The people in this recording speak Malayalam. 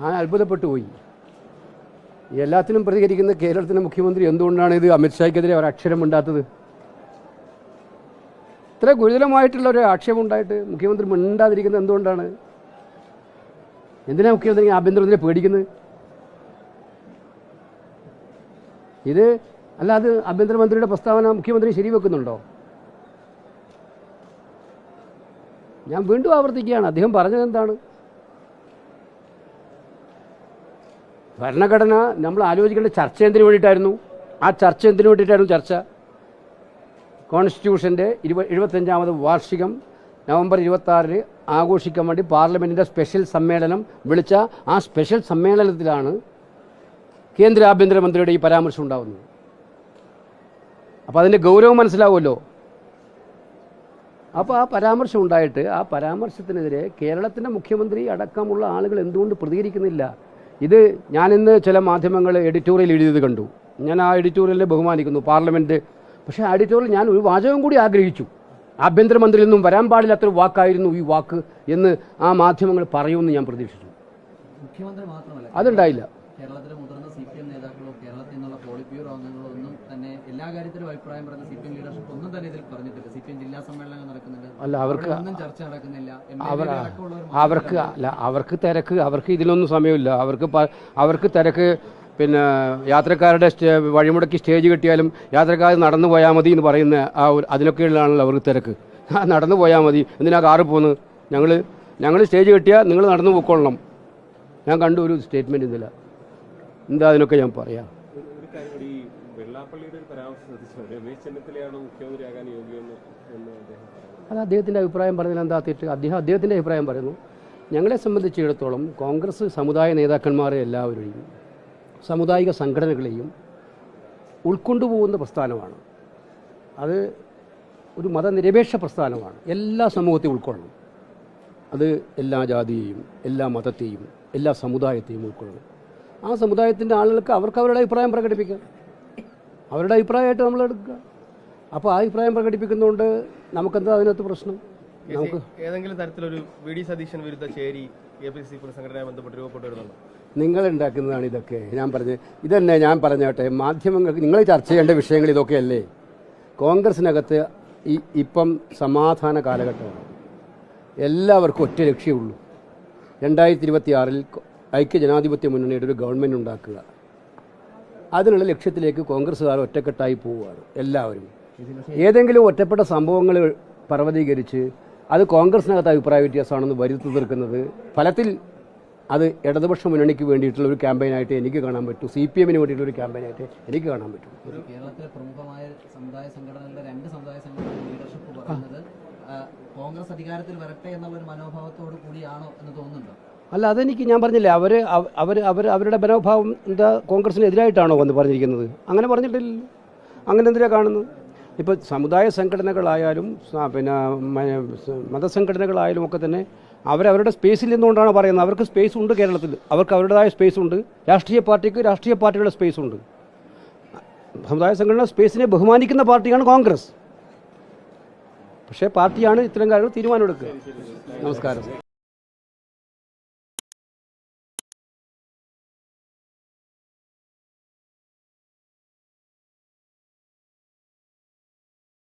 ഞാൻ അത്ഭുതപ്പെട്ടു പോയി. എല്ലാത്തിനും പ്രതികരിക്കുന്ന കേരളത്തിൻ്റെ മുഖ്യമന്ത്രി എന്തുകൊണ്ടാണ് ഇത് അമിത്ഷായ്ക്കെതിരെ ഒരക്ഷരം മിണ്ടാത്തത്? ഇത്ര ഗുരുതരമായിട്ടുള്ള ഒരു ആക്ഷേപം ഉണ്ടായിട്ട് മുഖ്യമന്ത്രി മിണ്ടാതിരിക്കുന്നത് എന്തുകൊണ്ടാണ്? എന്തിനാണ് മുഖ്യമന്ത്രി ആഭ്യന്തരമന്ത്രിയെ പേടിക്കുന്നത്? ഇത് അല്ല, അത് ആഭ്യന്തരമന്ത്രിയുടെ പ്രസ്താവന മുഖ്യമന്ത്രി ശരിവെക്കുന്നുണ്ടോ? ഞാൻ വീണ്ടും ആവർത്തിക്കുകയാണ്, അദ്ദേഹം പറഞ്ഞത് എന്താണ്? ഭരണഘടന നമ്മൾ ആലോചിക്കേണ്ട ചർച്ച എന്തിനു വേണ്ടിയിട്ടായിരുന്നു? ആ ചർച്ച എന്തിനു വേണ്ടിയിട്ടായിരുന്നു ചർച്ച? കോൺസ്റ്റിറ്റ്യൂഷൻ്റെ 75ാമത് വാർഷികം നവംബർ 26 ആഘോഷിക്കാൻ വേണ്ടി പാർലമെൻറ്റിൻ്റെ സ്പെഷ്യൽ സമ്മേളനം വിളിച്ച ആ സ്പെഷ്യൽ സമ്മേളനത്തിലാണ് കേന്ദ്ര ആഭ്യന്തരമന്ത്രിയുടെ ഈ പരാമർശം ഉണ്ടാകുന്നത്. അപ്പോൾ അതിൻ്റെ ഗൗരവം മനസ്സിലാവുമല്ലോ. അപ്പോൾ ആ പരാമർശം ഉണ്ടായിട്ട് ആ പരാമർശത്തിനെതിരെ കേരളത്തിൻ്റെ മുഖ്യമന്ത്രി അടക്കമുള്ള ആളുകൾ എന്തുകൊണ്ട് പ്രതികരിക്കുന്നില്ല? ഇത് ഞാനിന്ന് ചില മാധ്യമങ്ങൾ എഡിറ്റോറിയൽ എഴുതിയത് കണ്ടു. ഞാൻ ആ എഡിറ്റോറിയലിനെ ബഹുമാനിക്കുന്നു, പാർലമെൻറ്റ്. പക്ഷേ ആ എഡിറ്റോറിയൽ ഞാൻ ഒരു വാചകം കൂടി ആഗ്രഹിച്ചു. ആഭ്യന്തരമന്ത്രിയിൽ നിന്നും വരാൻ പാടില്ലാത്തൊരു വാക്കായിരുന്നു ഈ വാക്ക് എന്ന് ആ മാധ്യമങ്ങൾ പറയുമെന്ന് ഞാൻ പ്രതീക്ഷിച്ചു. മുഖ്യമന്ത്രി മാത്രമല്ല, അതുണ്ടായില്ല. കേരളത്തിലെ മുതിർന്ന CPM നേതാക്കളോ കേരളത്തിൽ നിന്നുള്ള പോളിറ്റ് ബ്യൂറോ അംഗങ്ങളോ ഒന്നും തന്നെ എല്ലാ കാര്യത്തിലും അഭിപ്രായം പറഞ്ഞ CPM ലീഡർഷിപ്പ് ഒന്നും തന്നെ ഇതിൽ പറഞ്ഞിട്ടില്ല. CPM ജില്ലാ സമ്മേളനങ്ങൾ നടക്കുന്നുണ്ട്, അല്ല അവർക്ക് ഒന്നും ചർച്ച നടക്കുന്നില്ല. അവർക്ക് തിരക്ക്, അവർക്ക് ഇതിലൊന്നും സമയമില്ല. അവർക്ക് തിരക്ക്. പിന്നെ യാത്രക്കാരുടെ വഴിമുടക്കി സ്റ്റേജ് കെട്ടിയാലും യാത്രക്കാർ നടന്നു പോയാൽ മതി എന്ന് പറയുന്ന അതിനൊക്കെയുള്ളതാണല്ലോ അവർക്ക് തിരക്ക്. നടന്നു പോയാൽ മതി, എന്തിനാ കാറ് പോകുന്നത്? ഞങ്ങൾ സ്റ്റേജ് കെട്ടിയാൽ നിങ്ങൾ നടന്നു പോയിക്കൊള്ളണം. ഞാൻ കണ്ടു ഒരു സ്റ്റേറ്റ്മെൻറ്റ് ഇന്നില്ല. എന്താ അതിനൊക്കെ ഞാൻ പറയാം. അത് അദ്ദേഹത്തിൻ്റെ അഭിപ്രായം പറഞ്ഞതിൽ എന്താ തെറ്റ്? അദ്ദേഹത്തിൻ്റെ അഭിപ്രായം പറയുന്നു. ഞങ്ങളെ സംബന്ധിച്ചിടത്തോളം കോൺഗ്രസ് സമുദായ നേതാക്കന്മാരെ എല്ലാവരെയും സാമുദായിക സംഘടനകളെയും ഉൾക്കൊണ്ടുപോകുന്ന പ്രസ്ഥാനമാണ്. അത് ഒരു മതനിരപേക്ഷ പ്രസ്ഥാനമാണ്. എല്ലാ സമൂഹത്തെയും ഉൾക്കൊള്ളണം. അത് എല്ലാ ജാതിയെയും എല്ലാ മതത്തെയും എല്ലാ സമുദായത്തെയും ഉൾക്കൊള്ളണം. ആ സമുദായത്തിൻ്റെ ആളുകൾക്ക് അവരുടെ അഭിപ്രായം പ്രകടിപ്പിക്കാം. അവരുടെ അഭിപ്രായമായിട്ട് നമ്മൾ എടുക്കുക. അപ്പോൾ ആ അഭിപ്രായം പ്രകടിപ്പിക്കുന്നതുകൊണ്ട് നമുക്കെന്താ അതിനകത്ത് പ്രശ്നം? നമുക്ക് ഏതെങ്കിലും തരത്തിലൊരു VD സതീശൻ വിരുദ്ധ ചേരി APC പുനഃസംഘടനയുമായി ബന്ധപ്പെട്ട് രൂപപ്പെട്ടു വരുന്നുണ്ടോ? നിങ്ങൾ ഉണ്ടാക്കുന്നതാണ് ഇതൊക്കെ. ഞാൻ ഇതന്നെ ഞാൻ പറഞ്ഞോട്ടെ, മാധ്യമങ്ങൾക്ക് നിങ്ങൾ ചർച്ച ചെയ്യേണ്ട വിഷയങ്ങൾ ഇതൊക്കെയല്ലേ? കോൺഗ്രസിനകത്ത് ഇപ്പം സമാധാന കാലഘട്ടമാണ്. എല്ലാവർക്കും ഒറ്റ ലക്ഷ്യമുള്ളൂ, 2026 ഐക്യജനാധിപത്യ മുന്നണിയുടെ ഒരു ഗവൺമെൻറ് ഉണ്ടാക്കുക. അതിനുള്ള ലക്ഷ്യത്തിലേക്ക് കോൺഗ്രസ്സുകാർ ഒറ്റക്കെട്ടായി പോവുകയാണ് എല്ലാവരും. ഏതെങ്കിലും ഒറ്റപ്പെട്ട സംഭവങ്ങൾ പർവ്വതീകരിച്ച് അത് കോൺഗ്രസിനകത്ത് അഭിപ്രായ വ്യത്യാസമാണെന്ന് വരുത്തി തീർക്കുന്നത് ഫലത്തിൽ അത് ഇടതുപക്ഷ മുന്നണിക്ക് വേണ്ടിയിട്ടുള്ള ഒരു ക്യാമ്പയിനായിട്ട് എനിക്ക് കാണാൻ പറ്റും. CPMന് വേണ്ടിയിട്ടുള്ള ഒരു ക്യാമ്പയിനായിട്ട് എനിക്ക് കാണാൻ പറ്റും. കേരളത്തിലെ പ്രമുഖമായ സമുദായ സംഘടനകളുടെ 2 സമുദായ സംഘടനകളുടെ ലീഡർഷിപ്പ് പറയുന്നത് കോൺഗ്രസ് അധികാരത്തിൽ വരട്ടെ എന്നുള്ള ഒരു മനോഭാവത്തോടു കൂടിയാണോ എന്ന് തോന്നുന്നുണ്ടോ? അല്ല, അതെനിക്ക് ഞാൻ പറഞ്ഞില്ലേ, അവരുടെ മനോഭാവം എന്താ കോൺഗ്രസിനെതിരായിട്ടാണോ വന്ന് പറഞ്ഞിരിക്കുന്നത്? അങ്ങനെ പറഞ്ഞിട്ടില്ലല്ലോ. അങ്ങനെ എന്തിനാണ് കാണുന്നത്? ഇപ്പോൾ സമുദായ സംഘടനകളായാലും പിന്നെ മതസംഘടനകളായാലും ഒക്കെ തന്നെ അവരവരുടെ സ്പേസിൽ നിന്നുകൊണ്ടാണ് പറയുന്നത്. അവർക്ക് സ്പേസ് ഉണ്ട് കേരളത്തിൽ, അവർക്ക് അവരുടേതായ സ്പേസ് ഉണ്ട്. രാഷ്ട്രീയ പാർട്ടിയുടെ സ്പേസ് ഉണ്ട്. സമുദായ സംഘടന സ്പേസിനെ ബഹുമാനിക്കുന്ന പാർട്ടിയാണ് കോൺഗ്രസ്. പക്ഷേ പാർട്ടിയാണ് ഇത്തരം കാര്യങ്ങൾ തീരുമാനമെടുക്കുക. നമസ്കാരം.